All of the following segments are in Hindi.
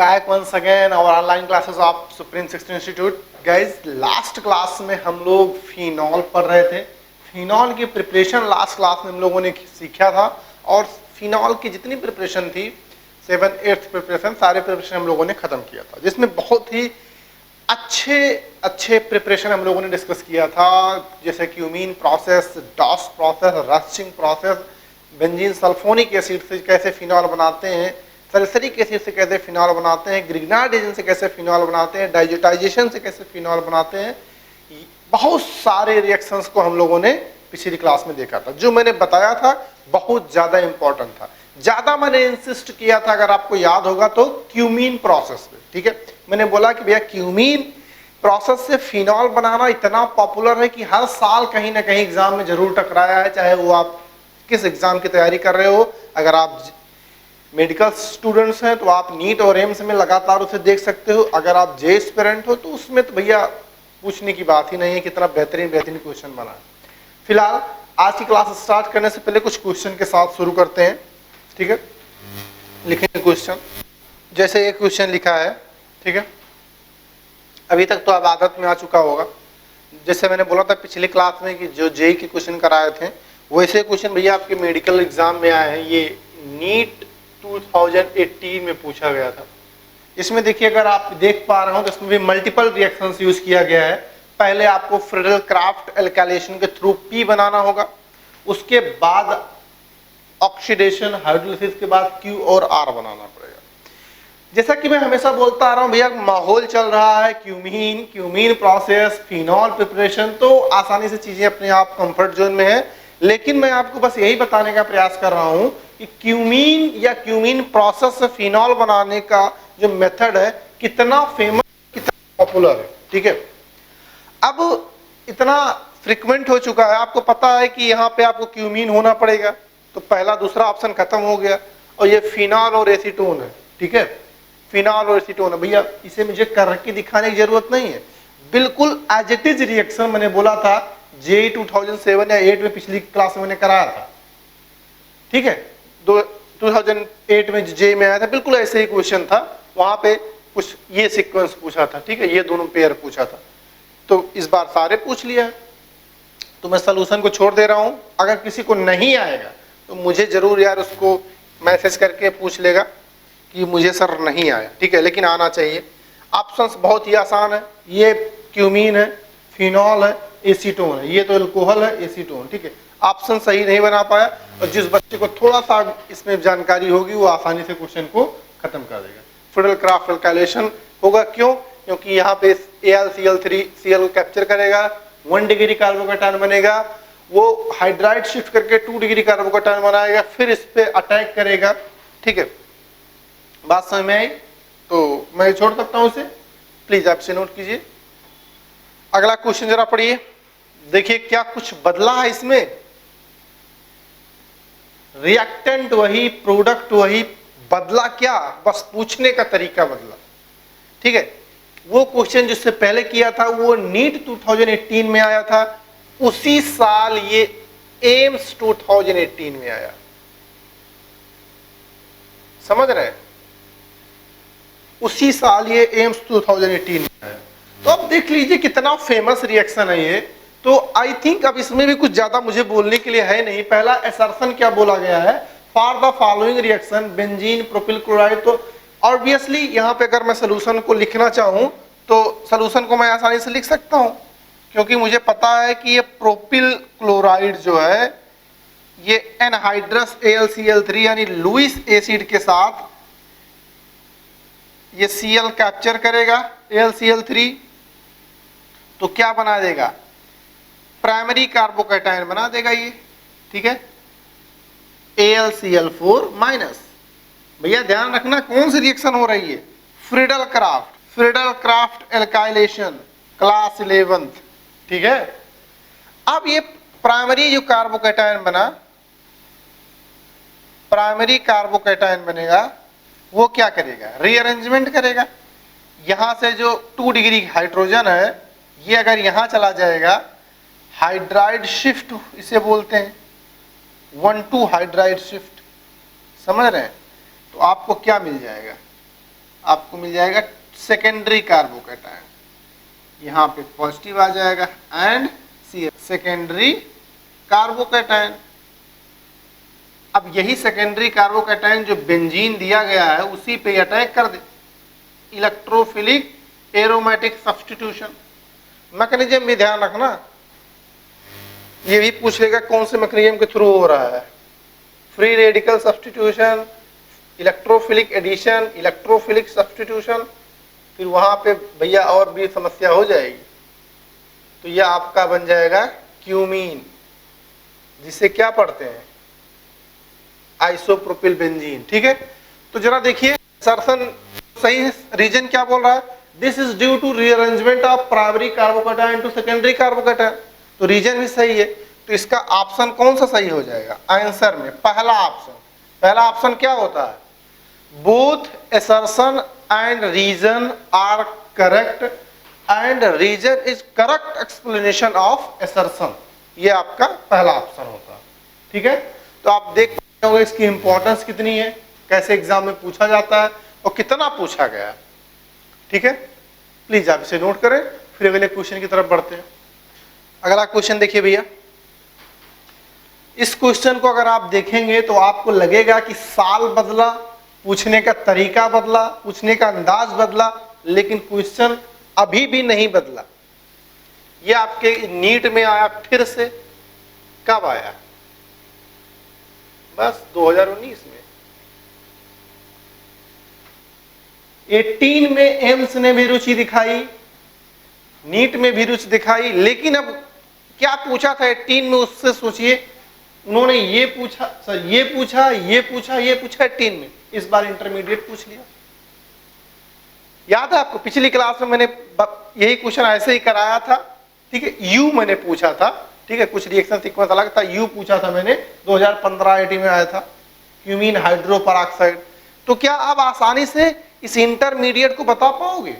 back once again our online classes of Supreme 16 Institute. Guys, last class में हम लोग फिनॉल पढ़ रहे थे. फिनॉल की प्रिपरेशन लास्ट क्लास में हम लोगों ने सीखा था और फिनॉल की जितनी प्रिपरेशन थी 7th 8th प्रिपरेशन सारे प्रिपरेशन हम लोगों ने खत्म किया था, जिसमें बहुत ही अच्छे प्रिपरेशन हम लोगों ने डिस्कस किया था, जैसे cumene process, Dow's process, Raschig process, benzene sulphonic acid से कैसे फिनॉल बनाते हैं, सल्फ्यूरिक एसिड से कैसे फिनॉल बनाते हैं, ग्रिग्नार्ड एजेंट से कैसे फिनॉल बनाते हैं, डाइजेटाइजेशन से कैसे फिनॉल बनाते हैं. बहुत सारे रिएक्शंस को हम लोगों ने पिछली क्लास में देखा था. जो मैंने बताया था बहुत ज़्यादा इंपॉर्टेंट था. ज़्यादा मैंने इंसिस्ट किया था, अगर आपको याद होगा तो, क्यूमीन प्रोसेस पे. ठीक है, मैंने बोला कि भैया क्यूमीन प्रोसेस से फिनॉल बनाना इतना पॉपुलर है कि हर साल कहीं ना कहीं एग्जाम में जरूर टकराया है, चाहे वो आप किस एग्जाम की तैयारी कर रहे हो. अगर आप मेडिकल स्टूडेंट्स हैं तो आप नीट और एम्स में लगातार उसे देख सकते हो. अगर आप जे एस्पिरेंट हो तो उसमें तो भैया पूछने की बात ही नहीं है, कितना बेहतरीन क्वेश्चन बना है. फिलहाल आज की क्लास स्टार्ट करने से पहले कुछ क्वेश्चन के साथ शुरू करते हैं. ठीक है, लिखेंगे क्वेश्चन. जैसे एक क्वेश्चन लिखा है, ठीक है, अभी तक तो अब आदत में आ चुका होगा. जैसे मैंने बोला था पिछली क्लास में कि जो जेई के क्वेश्चन कराए थे वैसे क्वेश्चन भैया आपके मेडिकल एग्जाम में आए हैं. ये नीट 2018 में पूछा गया था. इसमें देखिए, अगर आप देख पा रहे हो तो इसमें भी मल्टीपल रिएक्शंस यूज किया गया है. पहले आपको फ्रीडल क्राफ्ट एल्काइलेशन के थ्रू पी बनाना होगा, उसके बाद ऑक्सीडेशन हाइड्रोलिसिस के बाद क्यू और आर बनाना पड़ेगा. जैसा कि मैं हमेशा बोलता आ रहा हूं भैया, माहौल चल रहा है क्यूमीन प्रोसेस, फिनॉल प्रिपरेशन, तो आसानी से चीजें अपने आप कंफर्ट जोन में है. लेकिन मैं आपको बस यही बताने का प्रयास कर रहा हूं कि क्यूमीन प्रोसेस से फिनॉल बनाने का जो मेथड है कितना फेमस, कितना पॉपुलर है. ठीक है, अब इतना फ्रिक्वेंट हो चुका है, आपको पता है कि यहाँ पे आपको क्यूमीन होना पड़ेगा, तो पहला दूसरा ऑप्शन खत्म हो गया और ये फिनॉल और एसीटोन है. ठीक है, फिनॉल और एसीटोन है भैया, इसे मुझे करके दिखाने की जरूरत नहीं है, बिल्कुल एज इट इज रिएक्शन मैंने बोला था जे 2007 या 8 में पिछली क्लास में मैंने कराया था. ठीक है, 2008 में जे में आया था, बिल्कुल ऐसे ही क्वेश्चन था. वहां पे कुछ ये सीक्वेंस पूछा था. ठीक है, ये दोनों पेयर पूछा था, तो इस बार सारे पूछ लिया है. तो मैं सोल्यूशन को छोड़ दे रहा हूं. अगर किसी को नहीं आएगा तो मुझे जरूर यार उसको मैसेज करके पूछ लेगा कि मुझे सर नहीं आया. ठीक है, लेकिन आना चाहिए. ऑप्शंस बहुत ही आसान है. ये क्यूमीन है, फिनॉल है, एसीटोन है. ये तो अल्कोहल है, एसीटोन. ठीक है, ऑप्शन सही नहीं बना पाया, और जिस बच्चे को थोड़ा सा इसमें जानकारी होगी वो आसानी से क्वेश्चन को खत्म कर देगा. फ्रीडल क्राफ्ट एल्काइलेशन होगा, क्यों? क्योंकि यहाँ पे AlCl3 Cl को कैप्चर करेगा, 1 डिग्री कार्बोकेटायन बनेगा, वो हाइड्राइड शिफ्ट करके 2 डिग्री कार्बोकेटायन बनाएगा, फिर इस पे अटैक करेगा. ठीक है, बात समझ में आई? तो मैं छोड़ सकता हूं इसे, प्लीज आप इसे नोट कीजिए. अगला क्वेश्चन जरा पढ़िए, देखिए क्या कुछ बदला है इसमें. रिएक्टेंट वही, प्रोडक्ट वही, बदला क्या? बस पूछने का तरीका बदला. ठीक है, वो क्वेश्चन जिससे पहले किया था वो नीट 2018 में आया था, उसी साल ये एम्स 2018 में आया. समझ रहे हैं? उसी साल ये एम्स 2018 में आया. तो अब देख लीजिए कितना फेमस रिएक्शन है ये. तो आई थिंक अब इसमें भी कुछ ज्यादा मुझे बोलने के लिए है नहीं. पहला असर्शन क्या बोला गया है, for the following reaction benzene propyl chloride. तो ऑब्वियसली यहाँ पे अगर मैं सोल्यूशन को लिखना चाहूं तो सोल्यूशन को मैं आसानी से लिख सकता हूं, क्योंकि मुझे पता है कि ये प्रोपिल क्लोराइड जो है ये एनहाइड्रस AlCl3 यानी लुईस एसिड के साथ ये Cl कैप्चर करेगा AlCl3, तो क्या बना देगा, प्राइमरी कार्बोकेटायन बना देगा ये. ठीक है, AlCl4 माइनस. भैया ध्यान रखना कौन सी रिएक्शन हो रही है, Friedel craft alkylation, class 11th. ठीक है, अब ये प्राइमरी जो कार्बोकेटायन बना, प्राइमरी कार्बोकेटायन बनेगा, वो क्या करेगा, रीअरेंजमेंट करेगा. यहां से जो 2 डिग्री हाइड्रोजन है ये अगर यहां चला जाएगा, हाइड्राइड शिफ्ट इसे बोलते हैं, 1,2 हाइड्राइड शिफ्ट. समझ रहे हैं? तो आपको क्या मिल जाएगा, आपको मिल जाएगा सेकेंडरी कार्बोकैटायन, यहाँ पे पॉजिटिव आ जाएगा एंड सी सेकेंडरी कार्बोकैटायन। अब यही सेकेंडरी कार्बोकैटायन जो बेंजीन दिया गया है उसी पे अटैक कर दे, इलेक्ट्रोफिलिक एरोमेटिक सब्स्टिट्यूशन। मैकेनिज्म भी ध्यान रखना, ये भी पूछ लेगा कौन से मैकेनिज्म के थ्रू हो रहा है, free radical substitution, electrophilic addition, electrophilic substitution, फिर वहां पे भैया और भी समस्या हो जाएगी। तो यह आपका बन जाएगा क्यूमीन, जिसे क्या पढ़ते हैं आइसोप्रोपिल बेंजीन। ठीक है, तो जरा देखिए सर्सन सही है, रीजन क्या बोल रहा है, this is due to rearrangement of primary carbocation to secondary carbocation. तो रीजन भी सही है, तो इसका ऑप्शन कौन सा सही हो जाएगा आंसर में, पहला ऑप्शन। पहला ऑप्शन क्या होता है, both assertion and reason are correct and reason is correct explanation of assertion, ये आपका पहला ऑप्शन होता है। ठीक है, तो आप देख पाते होंगे इसकी इंपॉर्टेंस कितनी है, कैसे एग्जाम में पूछा जाता है और कितना पूछा गया है। ठीक है, प्लीज आप इसे नोट करें, फिर अगले क्वेश्चन की तरफ बढ़ते हैं। अगला क्वेश्चन देखिए भैया, इस क्वेश्चन को अगर आप देखेंगे तो आपको लगेगा कि साल बदला, पूछने का तरीका बदला, पूछने का अंदाज बदला, लेकिन क्वेश्चन अभी भी नहीं बदला। ये आपके नीट में आया फिर से, कब आया, बस 2019 में। 18 में एम्स ने भी रुचि दिखाई, नीट में भी रुचि दिखाई, लेकिन अब क्या पूछा था 18 में, उससे सोचिए उन्होंने ये पूछा सर, ये पूछा, ये पूछा, ये पूछा 18 में, इस बार इंटरमीडिएट पूछ लिया। याद है आपको पिछली क्लास में मैंने यही क्वेश्चन ऐसे ही कराया था। ठीक है, यू मैंने पूछा था, ठीक है, कुछ रिएक्शन सीक्वेंस अलग था, यू पूछा था मैंने, 2015-18 में आया था, क्यूमीन हाइड्रोपरऑक्साइड। तो क्या आप आसानी से इस इंटरमीडिएट को बता पाओगे,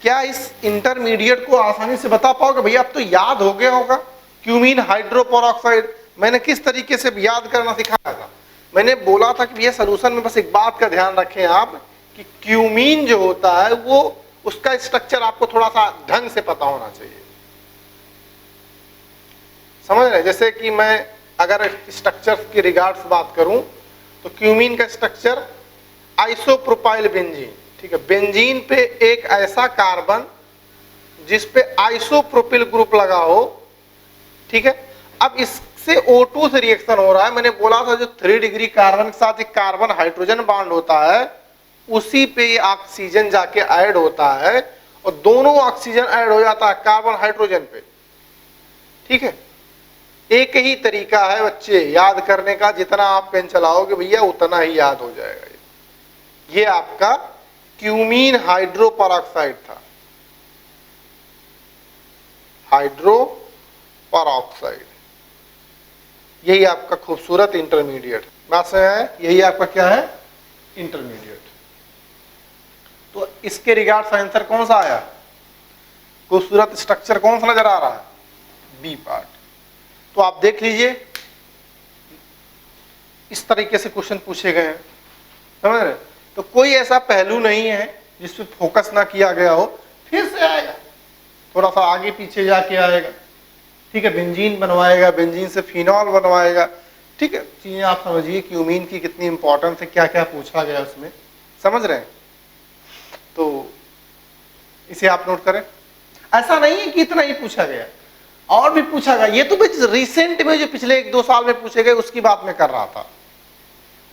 क्या इस इंटरमीडिएट को आसानी से बता पाओगे भैया? अब तो याद हो गया होगा क्यूमीन हाइड्रोपरऑक्साइड, मैंने किस तरीके से याद करना सिखाया था। मैंने बोला था कि भैया सॉल्यूशन में बस एक बात का ध्यान रखें आप, कि क्यूमीन जो होता है वो उसका स्ट्रक्चर आपको थोड़ा सा ढंग से पता होना चाहिए, समझ रहे? जैसे कि मैं अगर स्ट्रक्चर की रिगार्ड्स बात करूं तो क्यूमीन का स्ट्रक्चर आइसोप्रोपाइल बेंजीन, ठीक है, बेंजीन पे एक ऐसा कार्बन जिस पे आइसोप्रोपिल ग्रुप लगा हो, ठीक है। अब इससे O2 से रिएक्शन हो रहा है, मैंने बोला था जो 3 डिग्री कार्बन के साथ एक कार्बन हाइड्रोजन बॉन्ड होता है, उसी पे ये ऑक्सीजन जाके ऐड होता है और दोनों ऑक्सीजन ऐड हो जाता है कार्बन हाइड्रोजन पे, ठीक है। एक ही तरीका है बच्चे याद करने का, जितना आप पेन चलाओगे भैया उतना ही याद हो जाएगा। ये आपका क्यूमीन हाइड्रोपरऑक्साइड था, हाइड्रोपरऑक्साइड, यही आपका खूबसूरत इंटरमीडिएट बात से है, यही आपका क्या है इंटरमीडिएट। तो इसके रिगार्ड्स आंसर कौन सा आया, खूबसूरत स्ट्रक्चर कौन सा नजर आ रहा है, बी पार्ट। तो आप देख लीजिए इस तरीके से क्वेश्चन पूछे गए हैं, समझ रहे? तो कोई ऐसा पहलू नहीं है जिस पे फोकस ना किया गया हो, फिर से आएगा, थोड़ा सा आगे पीछे जाके आएगा, ठीक है। बेंजीन बनवाएगा, बेंजीन से फिनॉल बनवाएगा, ठीक है। चीजें आप समझिए क्यूमीन की कितनी इंपॉर्टेंस है, क्या क्या पूछा गया उसमें, समझ रहे हैं? तो इसे आप नोट करें। ऐसा नहीं है कि इतना ही पूछा गया, और भी पूछा गया। ये तो रिसेंट में जो पिछले 1-2 साल में पूछे गए उसकी बात मैं कर रहा था।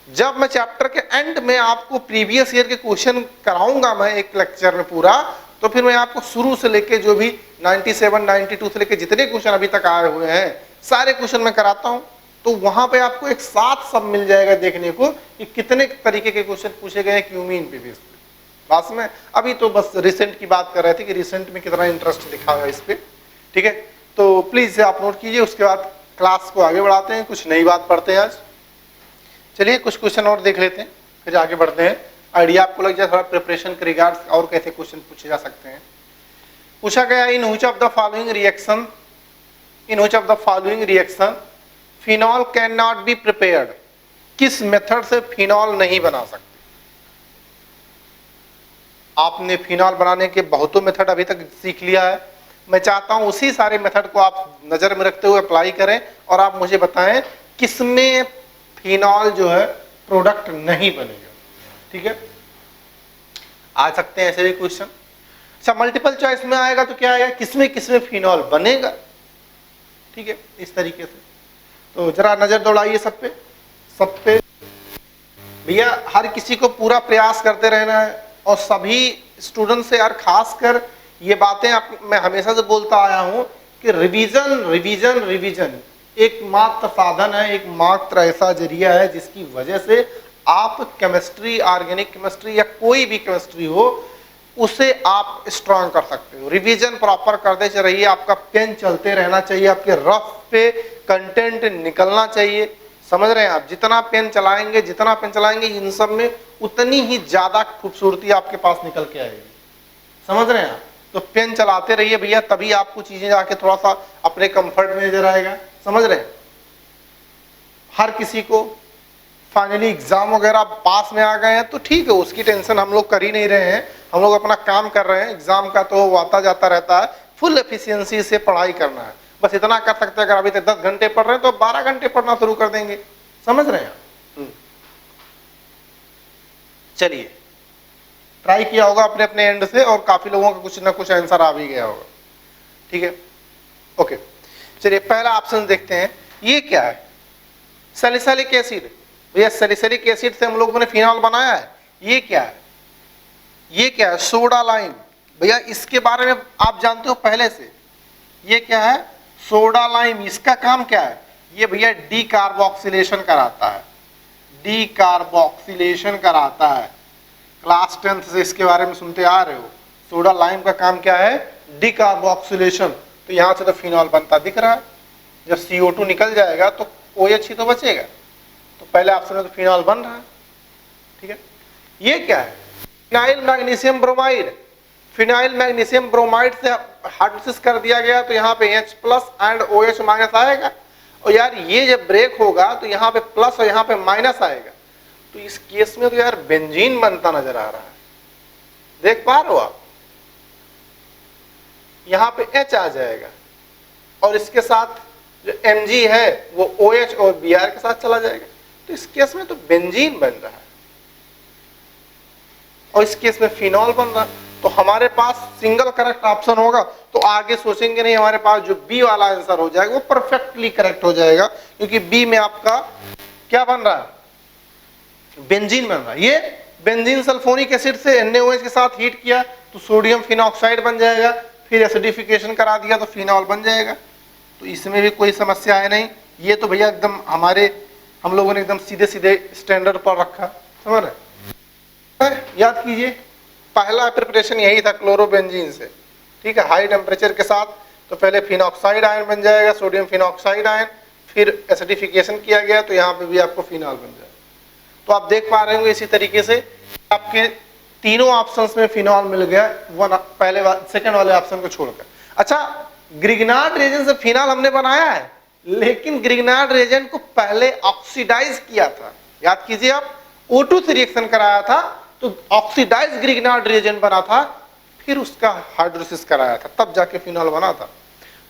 जब मैं चैप्टर के एंड में आपको प्रीवियस ईयर के क्वेश्चन कराऊंगा मैं एक लेक्चर में पूरा, तो फिर मैं आपको शुरू से लेके जो भी 97, 92 से लेके जितने क्वेश्चन अभी तक आए हुए हैं सारे क्वेश्चन मैं कराता हूं। तो वहां पे आपको एक साथ सब मिल जाएगा देखने को कि कितने तरीके के क्वेश्चन पूछे गए हैं क्यूमीन पे भी। बस में अभी तो बस रिसेंट की बात कर रहे थे कि रिसेंट में कितना इंटरेस्ट दिखा हुआ है इस पे, ठीक है। तो प्लीज आप नोट कीजिए, उसके बाद क्लास को आगे बढ़ाते हैं, कुछ नई बात पढ़ते हैं आज। चलिए कुछ क्वेश्चन और देख लेते हैं, फिर आगे बढ़ते हैं। आइडिया आपको लग जाए थोड़ा प्रिपरेशन के रिगार्ड्स और कैसे क्वेश्चन पूछे जा सकते हैं। पूछा गया in which of the following reaction phenol can not be prepared, किस मेथड से फिनॉल नहीं बना सकते। आपने फिनॉल बनाने के बहुतों मेथड अभी तक सीख लिया है। मैं चाहता हूं उसी सारे मेथड को आप नजर में रखते हुए अप्लाई करें और आप मुझे बताएं किसमें फिनॉल जो है प्रोडक्ट नहीं बनेगा। ठीक है, आ सकते हैं ऐसे भी क्वेश्चन। अच्छा, मल्टीपल चॉइस में आएगा तो क्या आएगा, किसमें किसमें फिनॉल बनेगा। ठीक है, इस तरीके से। तो जरा नजर दौड़ाइए सब पे भैया, हर किसी को पूरा प्रयास करते रहना है और सभी स्टूडेंट से यार खासकर ये बातें मैं हमेशा से बोलता आया हूं कि रिवीजन रिवीजन रिवीजन एकमात्र साधन है, एकमात्र ऐसा जरिया है जिसकी वजह से आप केमिस्ट्री, ऑर्गेनिक केमिस्ट्री या कोई भी केमिस्ट्री हो उसे आप स्ट्रांग कर सकते हो। रिवीजन प्रॉपर करते रहिए, आपका पेन चलते रहना चाहिए, आपके रफ पे कंटेंट निकलना चाहिए। समझ रहे हैं आप, जितना पेन चलाएंगे इन सब में उतनी ही ज्यादा खूबसूरती आपके पास निकल के आएगी। समझ रहे हैं आप, तो पेन चलाते रहिए भैया, तभी आपको चीजें जाके थोड़ा सा अपने कंफर्ट में नजर आएगा। समझ रहे हैं, हर किसी को फाइनली एग्जाम वगैरह पास में आ गए हैं तो ठीक है, उसकी टेंशन हम लोग कर ही नहीं रहे हैं, हम लोग अपना काम कर रहे हैं। एग्जाम का तो आता जाता रहता है, फुल एफिशिएंसी से पढ़ाई करना है, बस इतना कर सकते हैं। अगर अभी तक 10 घंटे पढ़ रहे हैं तो 12 घंटे पढ़ना शुरू कर देंगे। समझ रहे हैं। चलिए, ट्राई किया होगा अपने अपने एंड से और काफी लोगों का कुछ ना कुछ आंसर आ भी गया होगा। ठीक है, ओके। चलिए, पहला ऑप्शन देखते हैं, ये क्या है, सैलिसिलिक एसिड। भैया सैलिसिलिक एसिड से हम लोगों ने फिनॉल बनाया है। ये क्या है, ये क्या है, सोडा लाइम। भैया इसके बारे में आप जानते हो पहले से, ये क्या है, सोडा लाइम। इसका काम क्या है, ये भैया डीकार्बोक्सिलेशन कराता है, डीकार्बोक्सिलेशन कराता है। क्लास 10th से इसके बारे में सुनते आ रहे हो। सोडा लाइम का काम क्या है, डीकार्बोक्सिलेशन। तो यहां से तो फिनॉल बनता दिख रहा है, जब CO2 निकल जाएगा तो OH ही तो बचेगा, तो पहले ऑप्शन में तो फिनॉल बन रहा है। ठीक है, ये क्या है, phenyl magnesium bromide. Phenyl magnesium bromide से हाइड्रोलिसिस कर दिया गया तो यहाँ पे H+ एंड OH- आएगा, और यार ये जब ब्रेक होगा तो यहाँ पे प्लस और यहाँ पे माइनस आएगा। तो इस केस में तो यार बेंजीन बनता नजर आ रहा है, देख पा रहे हो आप, यहाँ पे H आ जाएगा और इसके साथ जो Mg है वो OH और Br के साथ चला जाएगा। तो इस केस में तो बेंजीन बन रहा है और इस केस में फिनॉल बन रहा है। तो हमारे पास सिंगल करेक्ट ऑप्शन होगा, तो आगे सोचेंगे नहीं, हमारे पास जो बी वाला आंसर हो जाएगा वो परफेक्टली करेक्ट हो जाएगा, क्योंकि बी में आपका क्या बन रहा है, बेंजीन बन रहा है। ये बेंजीन सल्फोनिक एसिड से NaOH के साथ हीट किया तो सोडियम फिनॉक्साइड बन जाएगा, फिर एसिडिफिकेशन करा दिया तो फिनॉल बन जाएगा। तो इसमें भी कोई समस्या है नहीं। ये तो भैया एकदम हम लोगों ने एकदम सीधे सीधे स्टैंडर्ड पर रखा। समझ रहे, याद कीजिए, पहला प्रिपरेशन यही था क्लोरोबेंजीन से। ठीक है, हाई टेम्परेचर के साथ तो पहले फिनॉक्साइड आयन बन जाएगा, सोडियम फिनॉक्साइड आयन, फिर एसिडिफिकेशन किया गया तो यहाँ पे भी आपको फिनॉल बन जाएगा। तो आप देख पा रहे होंगे इसी तरीके से आपके तीनों ऑप्शंस में फिनॉल मिल गया, सेकंड वाले ऑप्शन को छोड़कर। अच्छा, ग्रिग्नार्ड रिएजेंट से फिनॉल हमने बनाया है, लेकिन ग्रिग्नार्ड रिएजेंट को पहले ऑक्सीडाइज किया था। याद कीजिए आप, O2 से रिएक्शन कराया था तो ऑक्सीडाइज ग्रिग्नार्ड रिएजेंट बना था, फिर उसका हाइड्रोलिसिस कराया था, तब जाके फिनॉल बना था।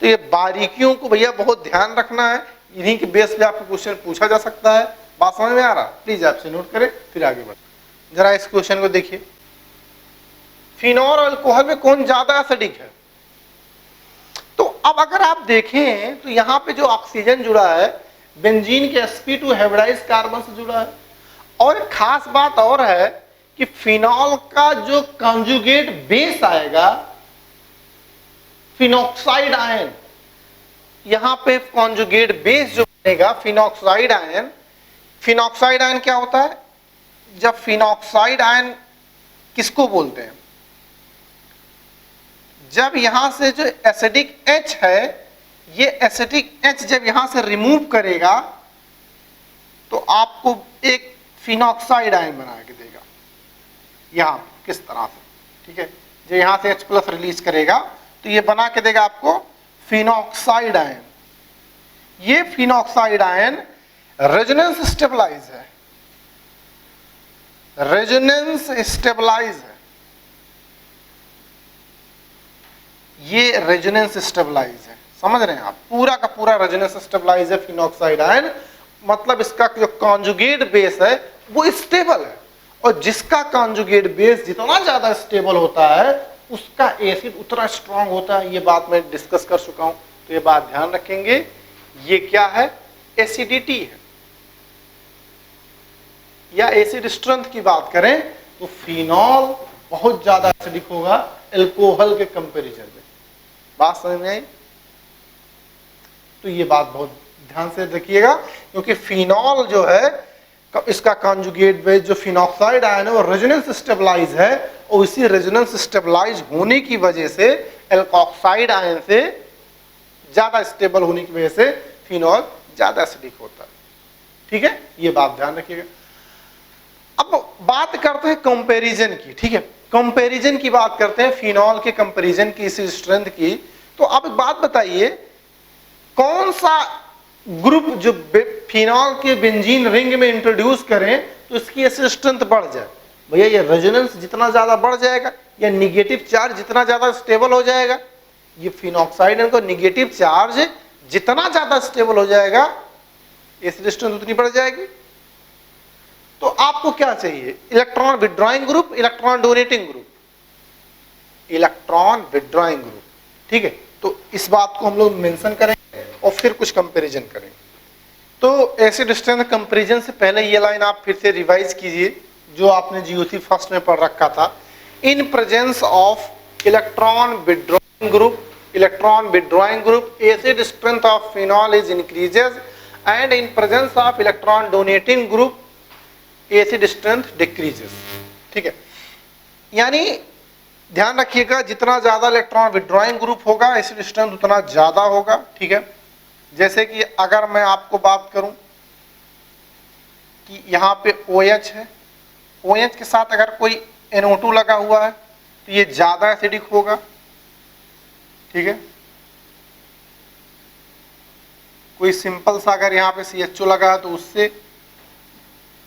तो ये बारीकियों को भैया बहुत ध्यान रखना है, इन्हीं के बेस पे आपको क्वेश्चन पूछा जा सकता है। बात समझ में आ रहा, प्लीज आपसे नोट करें फिर आगे बढ़े। जरा इस क्वेश्चन को देखिए, फिनॉल और अल्कोहल में कौन ज्यादा एसिडिक है। तो अब अगर आप देखें तो यहाँ पे जो ऑक्सीजन जुड़ा है बेंजीन के sp2 हाइब्रिडाइज कार्बन से जुड़ा है, और एक खास बात और है कि फिनॉल का जो कंजुगेट बेस आएगा फिनॉक्साइड आयन, यहां पे कंजुगेट बेस जो बनेगा फिनॉक्साइड आयन। फिनॉक्साइड आयन क्या होता है, जब फिनॉक्साइड आयन किसको बोलते हैं, जब यहां से जो एसिडिक H है, ये एसिडिक H जब यहां से रिमूव करेगा तो आपको एक फिनॉक्साइड आयन बना के देगा, यहां किस तरह से। ठीक है, जो यहां से H+ रिलीज करेगा तो ये बना के देगा आपको फिनॉक्साइड आयन। ये फिनॉक्साइड आयन रेजोनेंस स्टेबलाइज है, रेजोनेंस स्टेबलाइज है। ये रेजोनेंस स्टेबलाइज है, समझ रहे हैं आप, पूरा का पूरा रेजोनेंस स्टेबलाइज है फिनॉक्साइड आयन, मतलब इसका जो कॉन्जुगेट बेस है वो स्टेबल है, और जिसका कॉन्जुगेट बेस जितना ज्यादा स्टेबल होता है उसका एसिड उतना स्ट्रांग होता है। ये बात मैं डिस्कस कर चुका हूं, तो ये बात ध्यान रखेंगे। ये क्या है? एसिडिटी है, या एसिड स्ट्रेंथ की बात करें तो फिनॉल बहुत ज्यादा एसिडिक होगा अल्कोहल के कंपैरिजन में। बात समझ में आई? तो ये बात बहुत ध्यान से रखिएगा, क्योंकि फिनॉल जो है इसका कॉन्जुगेट बेस जो फिनॉक्साइड आयन है वो रेजोनेंस स्टेबलाइज है, और इसी रेजोनेंस स्टेबलाइज होने की वजह से एल्कोक्साइड आयन से ज्यादा स्टेबल होने की वजह से फिनॉल ज्यादा एसिडिक होता है। ठीक है, ये बात ध्यान रखिएगा। अब बात करते हैं कंपैरिजन की। ठीक है, कंपैरिजन की बात करते हैं, फिनॉल के कंपैरिजन की, इसी स्ट्रेंथ की। तो आप एक बात बताइए, कौन सा ग्रुप जो फिनॉल के बेंजीन रिंग में इंट्रोड्यूस करें तो इसकी एसिड स्ट्रेंथ बढ़ जाए? भैया ये रेजोनेंस जितना ज्यादा बढ़ जाएगा या निगेटिव चार्ज जितना ज्यादा स्टेबल हो जाएगा, ये फिनॉक्साइड को निगेटिव चार्ज जितना ज्यादा स्टेबल हो जाएगा एसिड स्ट्रेंथ उतनी बढ़ जाएगी। तो आपको क्या चाहिए? Electron withdrawing group, electron donating group, electron withdrawing group. ठीक है, तो इस बात को हम लोग मेंशन करेंगे और फिर कुछ कंपैरिजन करेंगे। तो एसिड स्ट्रेंथ कंपैरिजन से पहले ये लाइन आप फिर से रिवाइज कीजिए जो आपने जीओसी फर्स्ट में पढ़ रखा था। In presence of electron withdrawing group, electron withdrawing group, acid strength of phenol is increases, and in presence of electron donating group acid strength decreases. ठीक है, यानी ध्यान रखिएगा, जितना ज्यादा इलेक्ट्रॉन विड्रॉइंग ग्रुप होगा एसिड स्ट्रेंथ उतना ज्यादा होगा। ठीक है, जैसे कि अगर मैं आपको बात करूं कि यहां पे OH है, OH के साथ अगर कोई NO2 लगा हुआ है तो ये ज्यादा एसिडिक होगा। ठीक है, कोई सिंपल सा अगर यहाँ पे CHO लगा है तो उससे,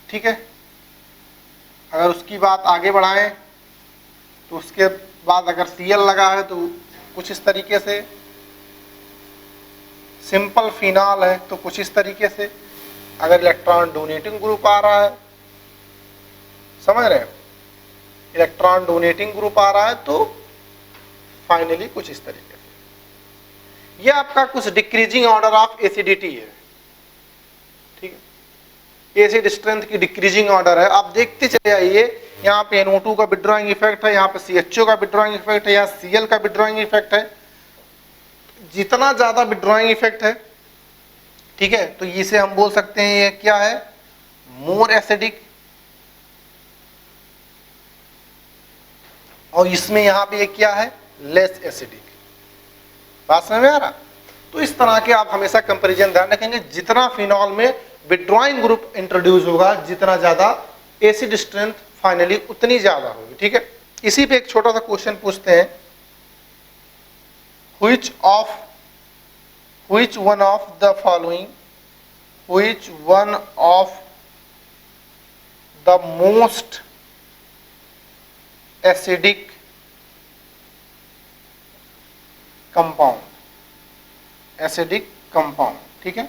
ठीक है, अगर उसकी बात आगे बढ़ाएं तो उसके बाद अगर Cl लगा है तो कुछ इस तरीके से, सिंपल फिनॉल है तो कुछ इस तरीके से, अगर इलेक्ट्रॉन डोनेटिंग ग्रुप आ रहा है, समझ रहे हैं, इलेक्ट्रॉन डोनेटिंग ग्रुप आ रहा है तो फाइनली कुछ इस तरीके से। यह आपका कुछ डिक्रीजिंग ऑर्डर ऑफ एसिडिटी है। ठीक है, एसिड स्ट्रेंथ की डिक्रीजिंग ऑर्डर है। आप देखते चले आइए, यहाँ पे NO2 का विड्रॉइंग इफेक्ट है, यहाँ पे CHO का विड्रॉइंग इफेक्ट है, यहाँ Cl का विड्रॉइंग इफेक्ट है। जितना ज्यादा विड्रॉइंग इफेक्ट है, ठीक है, तो इसे हम बोल सकते हैं ये क्या है? More acidic. और इसमें यहाँ पे ये क्या है? Less acidic. बात समझ में आ रहा? तो इस तरह के आप हमेशा कंपैरिजन ध्यान रखेंगे, जितना फिनॉल में विड्रॉइंग ग्रुप इंट्रोड्यूस होगा जितना ज्यादा एसिड स्ट्रेंथ फाइनली उतनी ज्यादा होगी। ठीक है, इसी पे एक छोटा सा क्वेश्चन पूछते हैं, which one of the following, which one of the most acidic compound, acidic compound। ठीक है,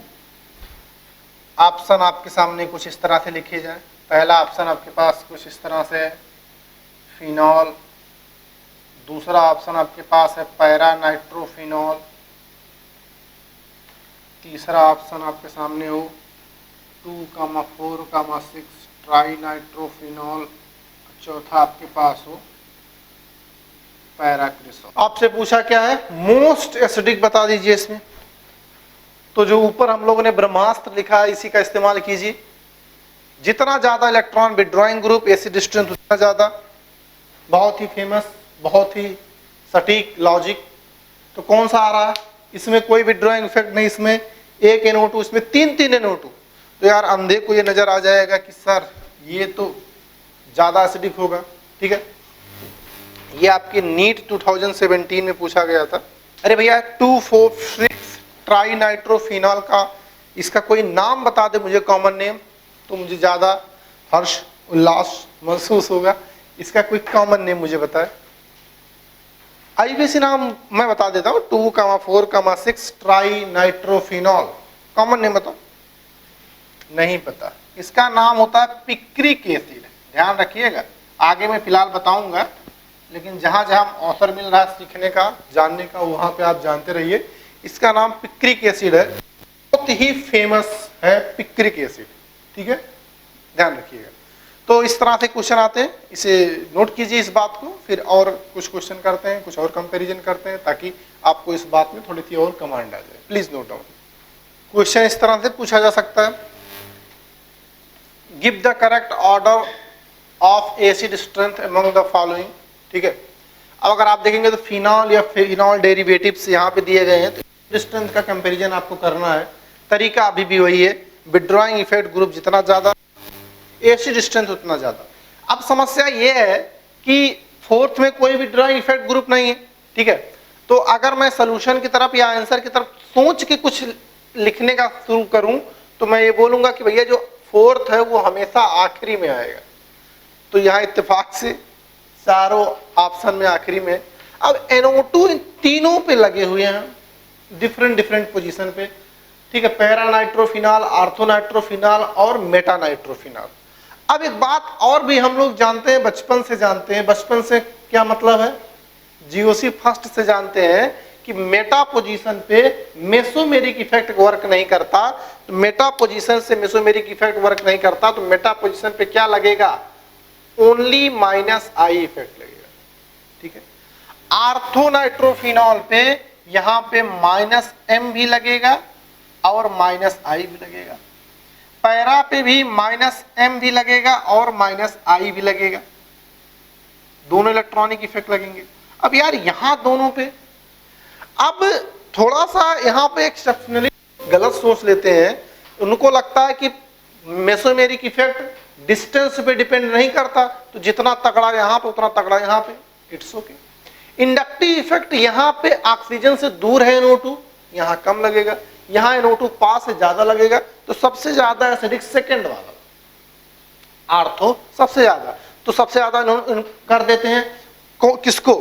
ऑप्शन आपके सामने कुछ इस तरह से लिखे जाए। पहला ऑप्शन आपके पास कुछ इस तरह से है, फिनॉल। दूसरा ऑप्शन आपके पास है पैरा नाइट्रोफिनॉल। तीसरा ऑप्शन आपके सामने हो 2,4,6 ट्राई नाइट्रोफिनॉल। चौथा आपके पास हो पैराक्रिसॉल। आपसे पूछा क्या है? मोस्ट एसिडिक बता दीजिए इसमें। तो जो ऊपर हम लोगों ने ब्रह्मास्त्र लिखा है इसी का इस्तेमाल कीजिए। जितना ज्यादा electron withdrawing group acid strength उतना ज्यादा। बहुत ही फेमस, बहुत ही सटीक लॉजिक। तो कौन सा आ रहा है? इसमें कोई विड्रॉइंग इफेक्ट नहीं, इसमें एक NO2, इसमें तीन NO2। तो यार अंधे को ये नजर आ जाएगा कि सर ये तो ज्यादा एसिडिक होगा। ठीक है, ये आपके नीट 2017 में पूछा गया था। अरे भैया 2,4,6 ट्राई नाइट्रोफिनॉल का इसका कोई नाम बता दे मुझे, कॉमन नेम, तो मुझे ज्यादा हर्ष उल्लास महसूस होगा। इसका कोई कॉमन नेम मुझे बताए। आईयूपीएसी नाम मैं बता देता हूँ, 2,4,6 ट्राई नाइट्रोफिनॉल। कॉमन नेम बताओ, नहीं पता। इसका नाम होता है पिक्रिक एसिड, ध्यान रखिएगा, आगे मैं फिलहाल बताऊंगा, लेकिन जहां जहां ऑथर मिल रहा है सीखने का, जानने का, वहां पे आप जानते रहिए। इसका नाम पिक्रिक एसिड है, बहुत ही फेमस है पिक्रिक एसिड, ठीक है, ध्यान रखिएगा। तो इस तरह से क्वेश्चन आते हैं, इसे नोट कीजिए इस बात को, फिर और कुछ क्वेश्चन करते हैं, कुछ और कंपैरिजन करते हैं, ताकि आपको इस बात में थोड़ी सी और कमांड आ जाए। Please note down. क्वेश्चन इस तरह से पूछा जा सकता है, give the correct order of acid strength among the following, ठीक है। अब अगर आप देखेंगे तो फिनॉल या फिनॉल डेरिवेटिव्स यहाँ पे दिए गए हैं, तो एसिड स्ट्रेंथ का कंपैरिजन आपको करना है। तरीका अभी भी वही है, विथड्रॉइंग इफेक्ट ग्रुप जितना ज्यादा, एसिड स्ट्रेंथ उतना ज्यादा। अब समस्या ये है कि फोर्थ में कोई विथड्रॉइंग इफेक्ट ग्रुप नहीं है, ठीक है। तो अगर मैं सोल्यूशन की तरफ या आंसर की तरफ सोच के कुछ लिखने का शुरू करूं, तो मैं ये बोलूंगा कि भैया जो फोर्थ है वो हमेशा आखिरी में आएगा। तो यहाँ इत्तेफाक से चारों ऑप्शन में आखिरी में। अब NO2 इन तीनों पे लगे हुए हैं, डिफरेंट डिफरेंट पोजीशन पे, ठीक है, पैरा नाइट्रोफिनॉल, आर्थो नाइट्रोफिनॉल और मेटा नाइट्रोफिनॉल। अब एक बात और भी हम लोग जानते हैं, बचपन से जानते हैं, बचपन से क्या मतलब है, जीओसी फर्स्ट से जानते हैं कि मेटा पोजीशन पे मेसोमेरिक इफेक्ट वर्क नहीं करता। तो मेटा पोजीशन से मेसोमेरिक इफेक्ट वर्क नहीं करता, तो मेटा पोजीशन पे क्या लगेगा, ओनली -I इफेक्ट लगेगा, ठीक है। आर्थो नाइट्रोफिनॉल पे यहां पे -M भी लगेगा और -I भी लगेगा। पैरा पे भी -M भी लगेगा और -I भी लगेगा, दोनों इलेक्ट्रॉनिक इफेक्ट लगेंगे। अब यार यहां दोनों पे, अब थोड़ा सा यहां पे एक्सेप्शनली गलत सोच लेते हैं, उनको लगता है कि मेसोमेरिक इफेक्ट डिस्टेंस पे डिपेंड नहीं करता, तो जितना तगड़ा यहां पे उतना तगड़ा यहां पे, इट्स ओके। इंडक्टिव इफेक्ट यहां पे ऑक्सीजन से दूर है NO2, यहां कम लगेगा, यहां NO2 पास से ज्यादा लगेगा। तो सबसे ज्यादा एसिडिक सेकंड वाला, आर्थो सबसे ज्यादा, तो सबसे ज्यादा कर देते हैं किसको।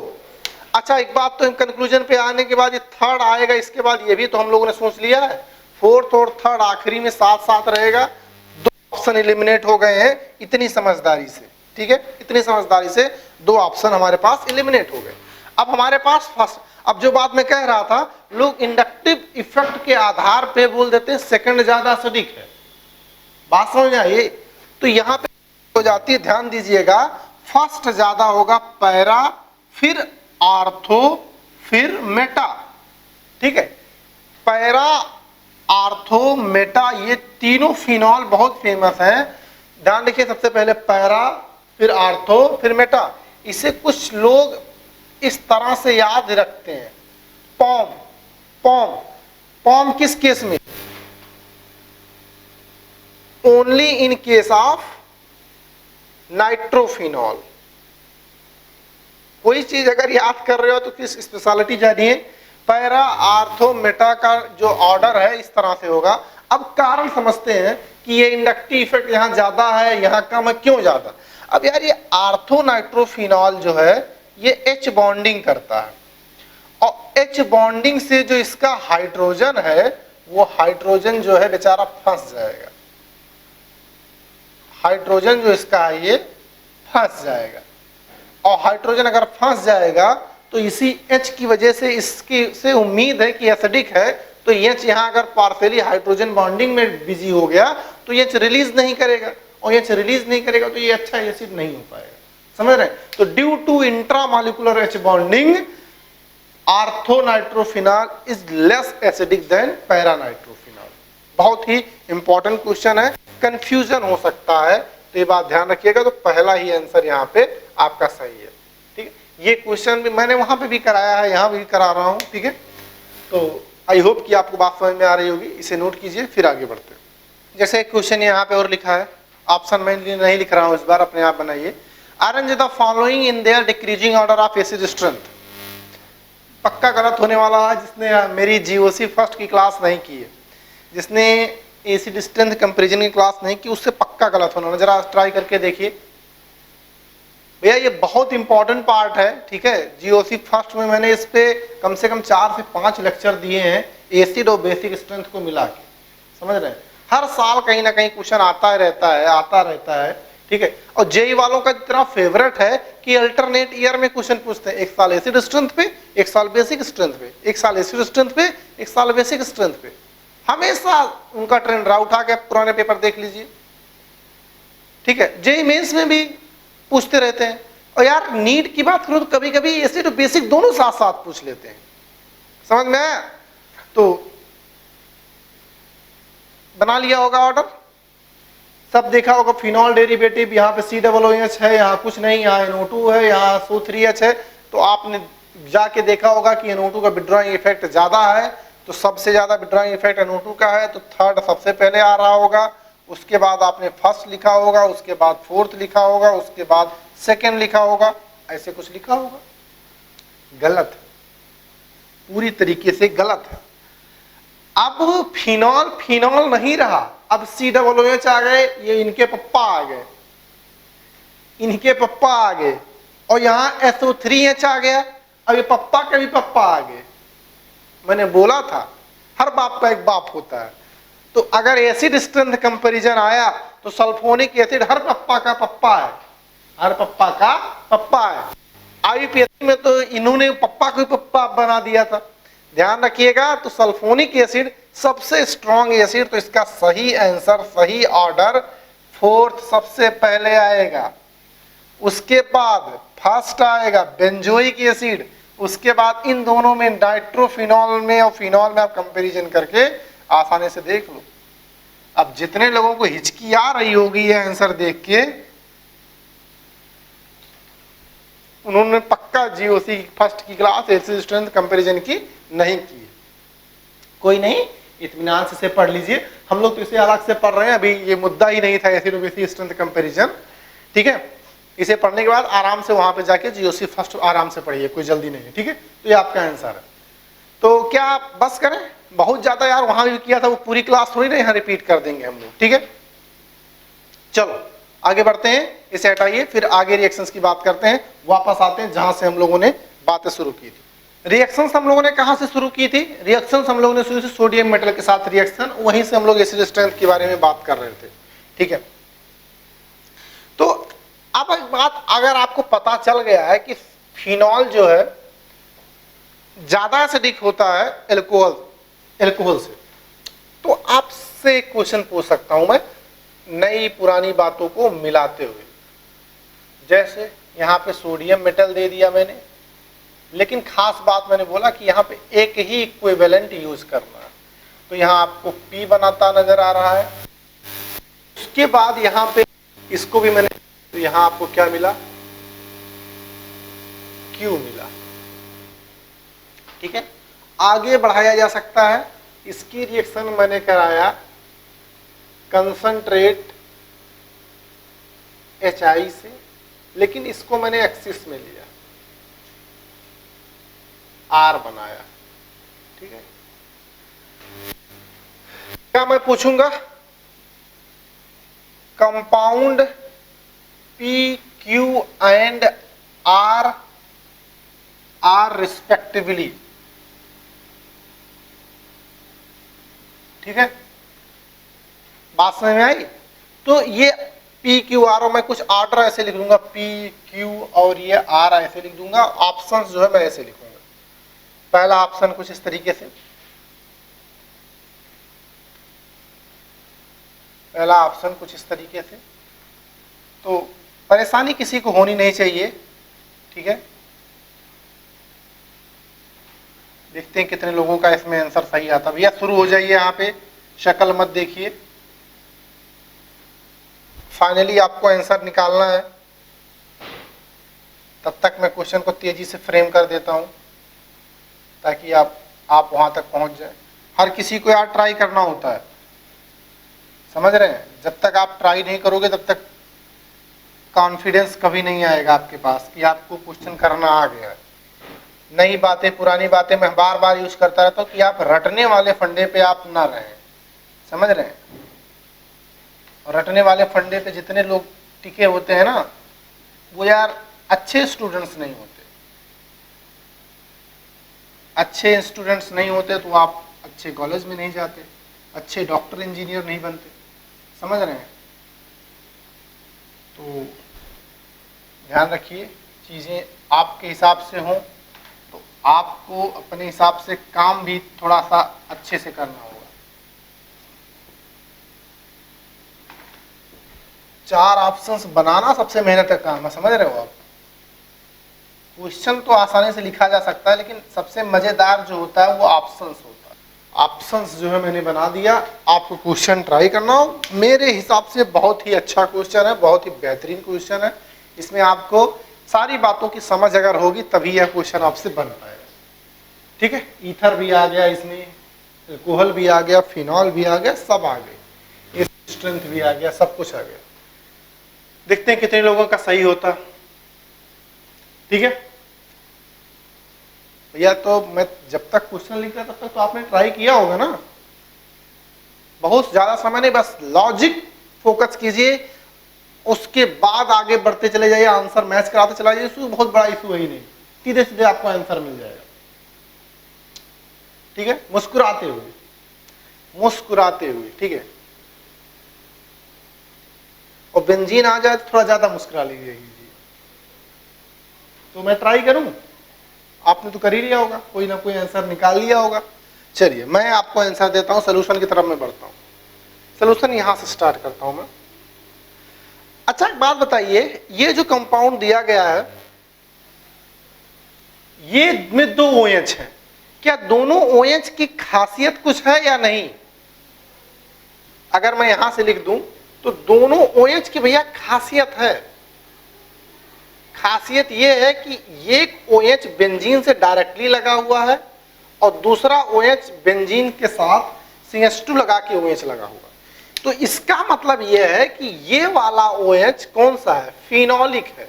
अच्छा एक बात तो कंक्लूजन पे आने के बाद ये थर्ड आएगा, इसके बाद ये भी तो हम लोगों ने सोच लिया है, फोर्थ और थर्ड आखिरी में साथ साथ रहेगा। दो ऑप्शन एलिमिनेट हो गए हैं इतनी समझदारी से, ठीक है, इतनी समझदारी से दो ऑप्शन हमारे पास एलिमिनेट हो गए। अब हमारे पास फर्स्ट, अब जो बात मैं कह रहा था, लोग इंडक्टिव इफेक्ट के आधार पे बोल देते हैं सेकंड ज्यादा एसिडिक है, बात समझ आई। तो यहां पे हो जाती है, ध्यान दीजिएगा, फर्स्ट ज्यादा होगा पैरा, फिर आर्थो, फिर मेटा, ठीक है। पैरा, आर्थो, मेटा, ये तीनों फिनॉल बहुत फेमस हैं, ध्यान रखिए। सबसे पहले पैरा, फिर आर्थो, फिर मेटा। इसे कुछ लोग इस तरह से याद रखते हैं, पॉम पॉम पॉम किस केस में, only in case of nitrophenol. कोई चीज अगर याद कर रहे हो तो किस स्पेशलिटी जानिए, पैरा, आर्थो, मेटा का जो ऑर्डर है इस तरह से होगा। अब कारण समझते हैं कि ये इंडक्टिव इफेक्ट यहां ज्यादा है, यहां कम है, क्यों ज्यादा। अब यार ये आर्थो नाइट्रोफिनॉल जो है ये H बॉन्डिंग करता है, और H बॉन्डिंग से जो इसका हाइड्रोजन है, वो हाइड्रोजन जो है बेचारा फंस जाएगा, हाइड्रोजन जो इसका है ये फंस जाएगा। और हाइड्रोजन अगर फंस जाएगा तो इसी H की वजह से इसकी से उम्मीद है कि एसिडिक है, तो H यहाँ अगर पार्शियली हाइड्रोजन बॉन्डिंग में बिजी हो गया तो H रिलीज नहीं करेगा, और H रिलीज नहीं करेगा तो ये अच्छा एसिड नहीं हो पाएगा, समझ रहे हैं। तो due to intramolecular H bonding, ortho nitrophenol is less acidic than para nitrophenol. बहुत ही इंपॉर्टेंट क्वेश्चन है, कंफ्यूजन हो सकता है, तो ये बात ध्यान रखिएगा। तो पहला ही आंसर यहाँ पे आपका सही है, ठीक है। ये क्वेश्चन भी मैंने वहां पे भी कराया है, यहाँ भी करा रहा हूँ, ठीक है। तो आई होप कि आपको बात समझ में आ रही होगी, इसे नोट कीजिए फिर आगे बढ़ते हैं। जैसे एक क्वेश्चन यहाँ पे और लिखा है, ऑप्शन मैं नहीं लिख रहा हूँ इस बार, अपने आप बनाइए। Arrange the following in their decreasing order of acid strength. पक्का गलत होने वाला है जिसने मेरी जीओसी फर्स्ट की क्लास नहीं की है, जिसने एसिड स्ट्रेंथ कंपैरिजन की क्लास नहीं की, उससे पक्का गलत होना। जरा ट्राई करके देखिए, भैया ये बहुत इंपॉर्टेंट पार्ट है, ठीक है। जीओसी फर्स्ट में मैंने इस पे कम से कम 4 से 5 लेक्चर दिए हैं एसिड और बेसिक स्ट्रेंथ को मिला के, समझ रहे हैं। हर साल कहीं ना कहीं क्वेश्चन आता रहता है, ठीक है। और जेई वालों का इतना फेवरेट है कि अल्टरनेट ईयर में क्वेश्चन पूछते हैं, एक साल एसिड स्ट्रेंथ पे, एक साल बेसिक स्ट्रेंथ पे, एक साल एसिड स्ट्रेंथ पे, एक साल बेसिक स्ट्रेंथ पे। हमेशा उनका ट्रेंड रहा, उठा के पुराने पेपर देख लीजिए, ठीक है। जेई मेंस में भी पूछते रहते हैं। और यार नीट की बात करूं तो कभी कभी एसिड और बेसिक दोनों साथ साथ पूछ लेते हैं, समझ में आया। तो बना लिया होगा ऑर्डर, सब देखा होगा। फिनॉल डेरिवेटिव यहाँ पे COOH है, यहाँ कुछ नहीं, यहाँ NO2 है, यहाँ SO3H है। तो आपने जाके देखा होगा कि NO2 का विड्रॉइंग इफेक्ट ज्यादा है, तो सबसे ज्यादा विड्रॉइंग इफेक्ट NO2 का है, तो थर्ड सबसे पहले आ रहा होगा। उसके बाद आपने फर्स्ट लिखा होगा, उसके बाद फोर्थ लिखा होगा, उसके बाद सेकेंड लिखा होगा, ऐसे कुछ लिखा होगा। गलत है, पूरी तरीके से गलत है। अब फिनॉल नहीं रहा, अब COOH आ गए, ये इनके पप्पा आ गए, इनके पप्पा आ गए। और यहाँ SO3H आ गया, अब ये पप्पा के भी पप्पा आ गए। मैंने बोला था हर बाप का एक बाप होता है। तो अगर एसिड स्ट्रेंथ कंपैरिजन आया तो सल्फोनिक एसिड हर पप्पा का पप्पा है, हर पप्पा का पप्पा है। IUPAC में तो इन्होंने पप्पा को पप्पा बना दिया था, ध्यान रखिएगा। तो सल्फोनिक एसिड सबसे स्ट्रॉन्ग एसिड, तो इसका सही आंसर, सही ऑर्डर फोर्थ सबसे पहले आएगा। उसके बाद फर्स्ट आएगा बेंजोइक एसिड, उसके बाद इन दोनों में नाइट्रोफिनॉल में और फिनॉल में आप कंपैरिजन करके आसानी से देख लो। अब जितने लोगों को हिचकी आ रही होगी ये आंसर देख के, उन्होंने पक्का जीओसी फर्स्ट की क्लास एसिड स्ट्रेंथ कंपैरिजन की नहीं की। कोई नहीं, इत्मीनान से पढ़ लीजिए। हम लोग तो इसे अलग से पढ़ रहे हैं, अभी ये मुद्दा ही नहीं था एसिड और बेसिक स्ट्रेंथ कंपैरिजन, ठीक है। इसे पढ़ने के बाद आराम से वहां पे जाके जीओसी फर्स्ट आराम से पढ़िए, कोई जल्दी नहीं है, ठीक है। तो ये आपका आंसर है। तो क्या आप बस करें, बहुत ज्यादा यार वहां भी किया था, वो पूरी क्लास थोड़ी ना यहाँ रिपीट कर देंगे हम लोग, ठीक है। चलो आगे बढ़ते हैं, इसे हटाइए, फिर आगे रिएक्शंस की बात करते हैं। वापस आते हैं जहां से हम लोगों ने बातें शुरू की थी। रिएक्शंस हम लोगों ने कहां से शुरू की थी? रिएक्शंस हम लोगों ने शुरू से सोडियम मेटल के साथ रिएक्शन, वहीं से हम लोग एसिड स्ट्रेंथ के बारे में बात कर रहे थे, ठीक है। तो अब एक बात, अगर आपको पता चल गया है कि फिनॉल जो है ज्यादा एसिडिक होता है एल्कोहल से, तो आपसे क्वेश्चन पूछ सकता हूं मैं नई पुरानी बातों को मिलाते हुए। जैसे यहां पे सोडियम मेटल दे दिया मैंने, लेकिन खास बात मैंने बोला कि यहां पे एक ही इक्विवेलेंट यूज करना है। तो यहां आपको P बनाता नजर आ रहा है। उसके बाद यहां पे इसको भी मैंने, तो यहां आपको क्या मिला? Q मिला, ठीक है। आगे बढ़ाया जा सकता है। इसकी रिएक्शन मैंने कराया कंसंट्रेट HI से, लेकिन इसको मैंने एक्सिस में लिया, R बनाया, ठीक है। क्या मैं पूछूंगा? Compound P, Q and R are respectively, ठीक है। बात समझ में आई? तो ये P, Q, R और मैं कुछ ऑर्डर ऐसे लिख दूंगा, P, Q और ये R ऐसे लिख दूंगा। ऑप्शंस जो है मैं ऐसे लिखूंगा। पहला ऑप्शन कुछ इस तरीके से, पहला ऑप्शन कुछ इस तरीके से। तो परेशानी किसी को होनी नहीं चाहिए, ठीक है। देखते हैं कितने लोगों का इसमें आंसर सही आता। भैया शुरू हो जाइए, यहाँ पे शक्ल मत देखिए, फाइनली आपको आंसर निकालना है। तब तक मैं क्वेश्चन को तेजी से फ्रेम कर देता हूं ताकि आप वहां तक पहुंच जाए। हर किसी को यार ट्राई करना होता है, समझ रहे हैं। जब तक आप ट्राई नहीं करोगे तब तक कॉन्फिडेंस कभी नहीं आएगा आपके पास कि आपको क्वेश्चन करना आ गया है। नई बातें, पुरानी बातें मैं बार बार यूज करता रहता हूँ कि आप रटने वाले फंडे पे आप ना रहें, समझ रहे हैं। और रटने वाले फंडे पे जितने लोग टिके होते हैं ना, वो यार अच्छे स्टूडेंट्स नहीं होते, अच्छे स्टूडेंट्स नहीं होते तो आप अच्छे कॉलेज में नहीं जाते, अच्छे डॉक्टर इंजीनियर नहीं बनते। समझ रहे हैं? तो ध्यान रखिए, चीज़ें आपके हिसाब से हों तो आपको अपने हिसाब से काम भी थोड़ा सा अच्छे से करना होगा। 4 ऑप्शंस बनाना सबसे मेहनत का काम है, समझ रहे हो आप? क्वेश्चन तो आसानी से लिखा जा सकता है, लेकिन सबसे मजेदार जो होता है वो ऑप्शंस होता है। ऑप्शंस जो है मैंने बना दिया, आपको क्वेश्चन ट्राई करना हो। मेरे हिसाब से बहुत ही अच्छा क्वेश्चन है, बहुत ही बेहतरीन क्वेश्चन है। इसमें आपको सारी बातों की समझ अगर होगी तभी यह क्वेश्चन आपसे बन पाएगा। ठीक है, ईथर भी आ गया, इसमें अल्कोहल भी आ गया, फिनॉल भी आ गया, सब आ गए, स्ट्रेंथ भी आ गया, सब कुछ आ गया। देखते हैं कितने लोगों का सही होता। ठीक है भैया, तो मैं जब तक क्वेश्चन लिख रहा तब तक तो आपने ट्राई किया होगा ना। बहुत ज्यादा समय नहीं, बस लॉजिक फोकस कीजिए, उसके बाद आगे बढ़ते चले जाइए, आंसर मैच कराते चला जाइए। इसमें बहुत बड़ा इशू है ही नहीं, सीधे सीधे आपको आंसर मिल जाएगा। ठीक है, मुस्कुराते हुए, मुस्कुराते हुए। ठीक है, और बेंजीन आ जाए तो थोड़ा ज्यादा मुस्कुरा लीजिए। तो मैं ट्राई करूं, आपने तो कर ही लिया होगा, कोई ना कोई आंसर निकाल लिया होगा। चलिए मैं आपको आंसर देता हूं, सोल्यूशन की तरफ मैं बढ़ता हूं। सोल्यूशन यहां से स्टार्ट करता हूं मैं। अच्छा एक बात बताइए, ये जो कंपाउंड दिया गया है, ये में 2 OH है, क्या दोनों OH की खासियत कुछ है या नहीं? अगर मैं यहां से लिख दूं तो दोनों OH की भैया खासियत है। खासियत यह है कि एक OH बेंजीन से डायरेक्टली लगा हुआ है और दूसरा OH बेंजीन के साथ CH2 लगा के OH लगा हुआ। तो इसका मतलब यह है कि ये वाला OH कौन सा है? फिनोलिक है,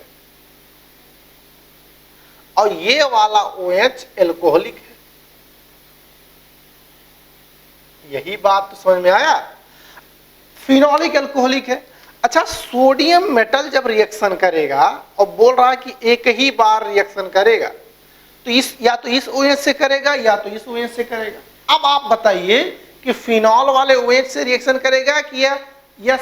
और ये वाला OH एल्कोहलिक है। यही बात तो समझ में आया? फिनोलिक एल्कोहलिक है। अच्छा, सोडियम मेटल जब रिएक्शन करेगा और बोल रहा है कि एक ही बार रिएक्शन करेगा, तो इस या तो इस OH से करेगा या तो इस OH से करेगा। अब आप बताइए कि फिनॉल वाले OH से रिएक्शन करेगा कि या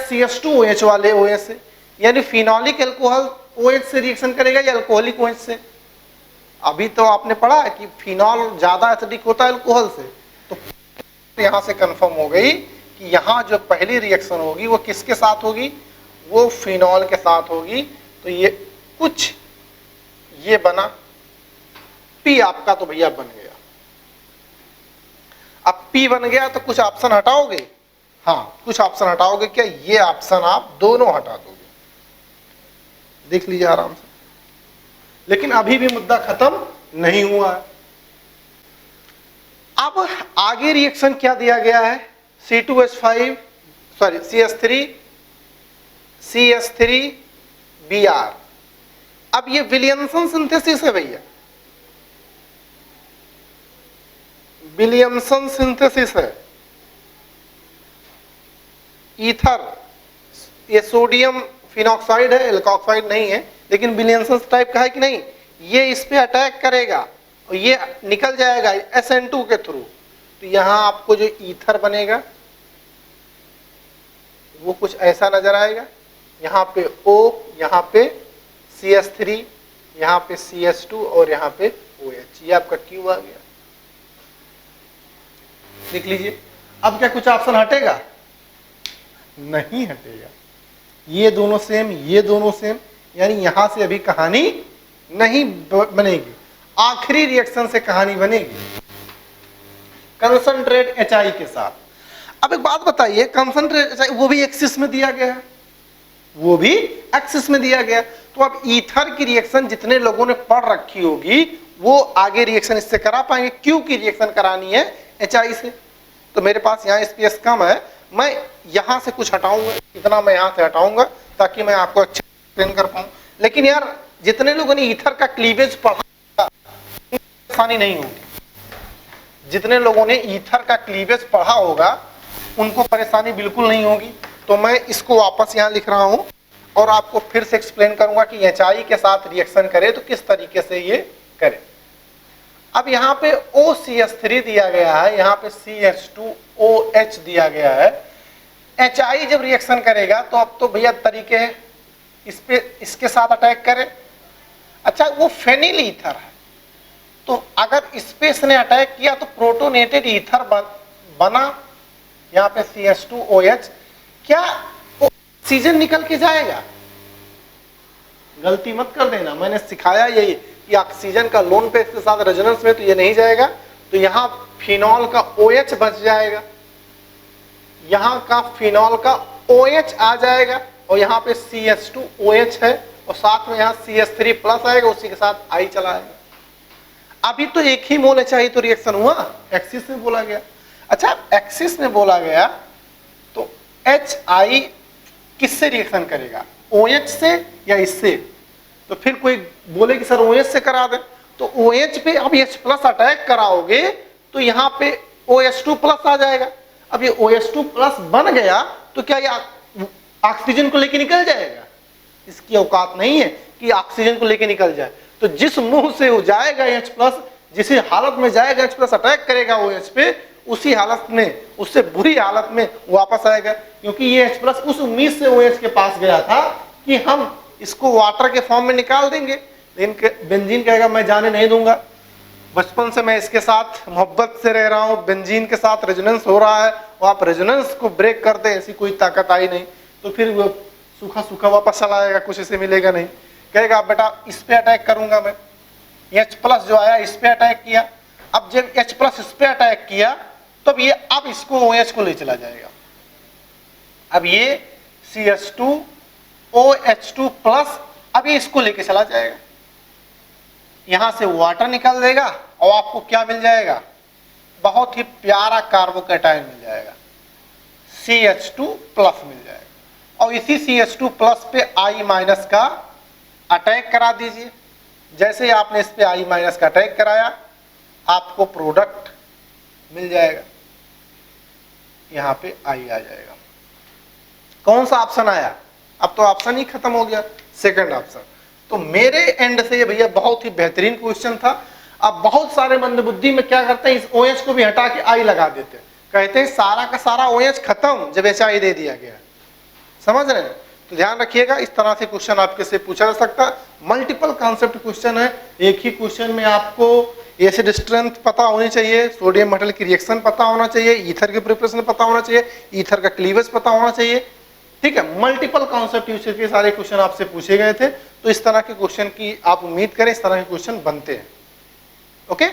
CH2OH वाले OH से, यानी फिनोलिक एल्कोहल OH से रिएक्शन करेगा या अल्कोहलिक OH से? अभी तो आपने पढ़ा कि फिनॉल ज्यादा एसिडिक होता है अल्कोहल से, तो यहां से कंफर्म हो गई कि यहां जो पहली रिएक्शन होगी वो किसके साथ होगी? वो फिनॉल के साथ होगी। तो ये कुछ ये बना, पी आपका तो भैया बन गया। अब पी बन गया तो कुछ ऑप्शन हटाओगे? हाँ, कुछ ऑप्शन हटाओगे क्या? ये ऑप्शन आप दोनों हटा दोगे, देख लीजिए आराम से। लेकिन अभी भी मुद्दा खत्म नहीं हुआ है। अब आगे रिएक्शन क्या दिया गया है? C2H5 sorry CH3Br। अब ये विलियमसन सिंथेसिस है भैया, विलियमसन सिंथेसिस है। ईथर, ये सोडियम फिनॉक्साइड है, एल्कोक्साइड नहीं है, लेकिन विलियमसन टाइप का है कि नहीं? ये इस पे अटैक करेगा और ये निकल जाएगा SN2 के थ्रू। तो यहां आपको जो ईथर बनेगा वो कुछ ऐसा नजर आएगा। यहाँ पे O, यहाँ पे CH3, यहाँ पे CH2 और यहाँ पे OH। ये आपका Q आ गया, देख लीजिए। अब क्या कुछ ऑप्शन हटेगा? नहीं हटेगा। ये दोनों सेम, ये दोनों सेम, यानी यहां से अभी कहानी नहीं बनेगी, आखिरी रिएक्शन से कहानी बनेगी कंसंट्रेट HI के साथ। अब एक बात बताइए, कंसंट्रेट HI वो भी एक्सिस में दिया गया है, वो भी एक्सिस में दिया गया। तो अब ईथर की रिएक्शन जितने लोगों ने पढ़ रखी होगी वो आगे रिएक्शन इससे करा पाएंगे। क्यों की रिएक्शन करानी है HI से, तो मेरे पास यहाँ स्पेस कम है, मैं यहां से कुछ हटाऊंगा, इतना मैं यहां से हटाऊंगा ताकि मैं आपको अच्छा एक्सप्लेन कर पाऊं। लेकिन यार जितने लोगों ने ईथर का क्लीवेज पढ़ा आसानी नहीं होगी, जितने लोगों ने ईथर का क्लीवेज पढ़ा होगा उनको परेशानी बिल्कुल नहीं होगी। तो मैं इसको वापस यहां लिख रहा हूं और आपको फिर से एक्सप्लेन करूंगा कि HI के साथ रिएक्शन करे तो किस तरीके से ये करे। अब यहाँ पे OCH3 दिया गया है, यहाँ पे CH2OH दिया गया है। HI जब रिएक्शन करेगा तो अब तो भैया तरीके हैं, इस पे इसके साथ अटैक करे। अच्छा, वो फेनिल ईथर है, तो अगर इस पे इसने अटैक किया तो प्रोटोनेटेड ईथर बना, यहाँ पे CH2OH, क्या ऑक्सीजन निकल के जाएगा? गलती मत कर देना, मैंने सिखाया यही कि ऑक्सीजन का लोन पे इसके साथ रेजोनेंस में तो ये नहीं जाएगा, तो यहाँ फिनॉल का OH बच जाएगा, यहाँ का फिनॉल का OH आ जाएगा, और यहाँ पे CH2OH है और साथ में यहाँ CH3 प्लस आएगा, उसी के साथ I चला आएगा। अभी तो एक ही मोल HI तो रिएक्शन हुआ, एक्सिस में बोला गया। अच्छा, एक्सिस में बोला गया तो HI किससे रिएक्शन करेगा, OH से या इससे? तो फिर कोई बोले कि सर OH से करा दे, तो OH पे अब H प्लस अटैक कराओगे तो यहाँ पे OH2 प्लस आ जाएगा। अब ये OH2 प्लस बन गया तो क्या ये ऑक्सीजन को लेके निकल जाएगा? इसकी औकात नहीं है कि ऑक्सीजन को लेके निकल जाए। तो जिस मुंह से वो जाएगा H प्लस, जिस हालत में जाएगा H प्लस अटैक करेगा OH पे, उसी हालत में, उससे बुरी हालत में वापस आएगा, क्योंकि ये H प्लस उस उम्मीद से OH के पास गया था कि हम इसको वाटर के फॉर्म में निकाल देंगे, लेकिन बेंजीन कहेगा मैं जाने नहीं दूंगा, बचपन से मैं इसके साथ मोहब्बत से रह रहा हूँ, बेंजीन के साथ रेजोनेंस हो रहा है और आप रेजोनेंस को ब्रेक कर दे, ऐसी कोई ताकत आई नहीं, तो फिर वो सूखा सूखा वापस चला आएगा, कुछ इसे मिलेगा नहीं। कहेगा बेटा इस पे अटैक करूंगा मैं, H प्लस जो आया इस पे अटैक किया, अब जब H प्लस इस पे अटैक किया तब ये अब इसको OH को ले चला जाएगा, अब ये CH2OH2 प्लस अब ये इसको लेके चला जाएगा, यहां से वाटर निकल देगा और आपको क्या मिल जाएगा, बहुत ही प्यारा कार्बोकैटायन मिल जाएगा, CH2 प्लस मिल जाएगा। और इसी CH2 प्लस पे I माइनस का अटैक करा दीजिए, जैसे ही आपने इस पे I माइनस का अटैक कराया आपको प्रोडक्ट मिल जाएगा, यहाँ पे I आ जाएगा। कौन सा ऑप्शन आया? अब तो ऑप्शन ही खत्म हो गया, सेकंड ऑप्शन। तो मेरे एंड से ये भैया बहुत ही बेहतरीन क्वेश्चन था। अब बहुत सारे मंदबुद्धि में क्या करते हैं, इस OH को भी हटा के I लगा देते हैं, कहते हैं सारा का सारा OH खत्म जब HI दे दिया गया। समझ रहे हैं? तो ध्यान रखिएगा, इस तरह से क्वेश्चन आपके से पूछा जा सकता है। मल्टीपल कॉन्सेप्ट क्वेश्चन है, एक ही क्वेश्चन में आपको एसिड स्ट्रेंथ पता होनी चाहिए, सोडियम मेटल की रिएक्शन पता होना चाहिए, ईथर की प्रिपरेशन पता होना चाहिए, ईथर का क्लीवेज पता होना चाहिए। ठीक है, मल्टीपल कॉन्सेप्ट यूज करके सारे क्वेश्चन आपसे पूछे गए थे, तो इस तरह के क्वेश्चन की आप उम्मीद करें, इस तरह के क्वेश्चन बनते हैं। ओके,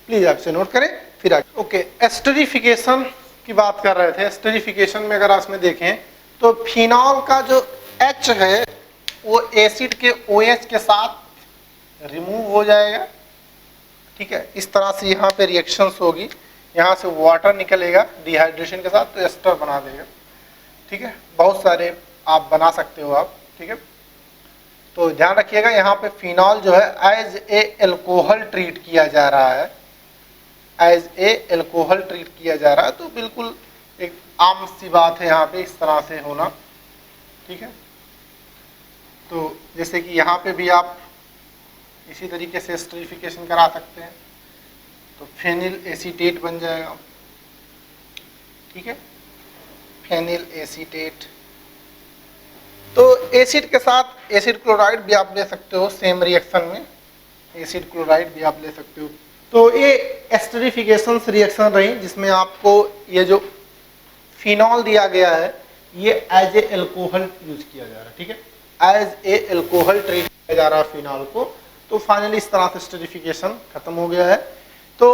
प्लीज आपसे नोट करें फिर आगे। ओके, एस्टरिफिकेशन की बात कर रहे थे। एस्टरिफिकेशन में अगर आप इसमें देखें तो फिनॉल का जो H है वो एसिड के OH के साथ रिमूव हो जाएगा। ठीक है, इस तरह से यहाँ पे रिएक्शंस होगी, यहाँ से वाटर निकलेगा डिहाइड्रेशन के साथ, तो एस्टर बना देगा। ठीक है, बहुत सारे आप बना सकते हो आप। ठीक है, तो ध्यान रखिएगा, यहाँ पे फिनॉल जो है एज ए एल्कोहल ट्रीट किया जा रहा है, एज ए एल्कोहल ट्रीट किया जा रहा है, तो बिल्कुल एक आम सी बात है यहाँ पे इस तरह से होना। ठीक है, तो जैसे कि यहाँ पे भी आप इसी तरीके से एस्टरिफिकेशन करा सकते हैं, तो फेनिल एसीटेट बन जाएगा। ठीक है, फेनिल एसीटेट। तो एसिड के साथ एसिड क्लोराइड भी आप ले सकते हो, सेम रिएक्शन में एसिड क्लोराइड भी आप ले सकते हो। तो ये एस्टरिफिकेशन रिएक्शन रही जिसमें आपको ये जो फिनॉल दिया गया है ये एज ए एल्कोहल यूज किया जा रहा है। ठीक है, एज ए एल्कोहल ट्रीट किया जा रहा है फिनॉल को। तो फाइनली इस तरह से एस्टरिफिकेशन खत्म हो गया है। तो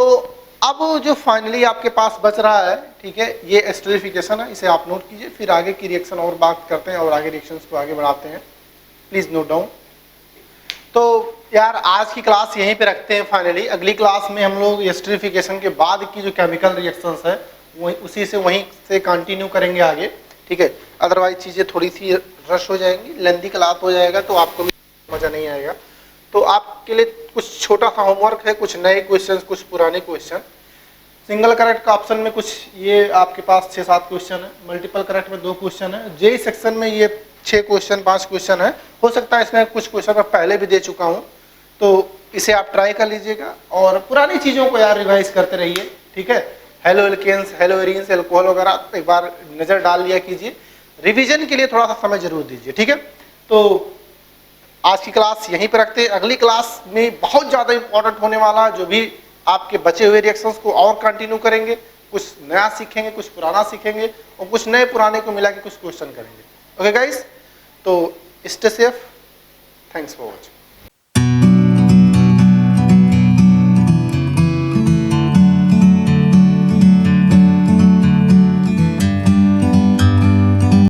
अब जो फाइनली आपके पास बच रहा है, ठीक है, ये एस्टरिफिकेशन है, इसे आप नोट कीजिए, फिर आगे की रिएक्शन और बात करते हैं और आगे रिएक्शंस को आगे बढ़ाते हैं। Please note down. तो यार आज की क्लास यहीं पे रखते हैं। फाइनली अगली क्लास में हम लोग एस्टरिफिकेशन के बाद की जो केमिकल रिएक्शंस है वही उसी से वहीं से कंटिन्यू करेंगे आगे। ठीक है, अदरवाइज चीज़ें थोड़ी सी रश हो जाएंगी, लेंदी क्लास हो जाएगा, तो आपको भी मज़ा नहीं आएगा। तो आपके लिए कुछ छोटा सा होमवर्क है, कुछ नए क्वेश्चन, कुछ पुराने क्वेश्चन। सिंगल करेक्ट का ऑप्शन में कुछ ये आपके पास 6-7 क्वेश्चन है, मल्टीपल करेक्ट में 2 क्वेश्चन है, जेई सेक्शन में ये 6 क्वेश्चन 5 क्वेश्चन है, हो सकता है इसमें कुछ क्वेश्चन मैं पहले भी दे चुका हूँ, तो इसे आप ट्राई कर लीजिएगा और पुरानी चीज़ों को यार रिवाइज करते रहिए, ठीक है। Haloalkanes, haloarenes, alcohol वगैरह एक बार नज़र डाल लिया कीजिए, रिवीजन के लिए थोड़ा सा समय जरूर दीजिए, ठीक है। तो आज की क्लास यहीं पर रखते हैं, अगली क्लास में बहुत ज़्यादा इंपॉर्टेंट होने वाला, जो भी आपके बचे हुए रिएक्शंस को और कंटिन्यू करेंगे, कुछ नया सीखेंगे, कुछ पुराना सीखेंगे और कुछ नए पुराने को मिला के कुछ क्वेश्चन करेंगे। ओके गाइस, तो stay safe, thanks for watching.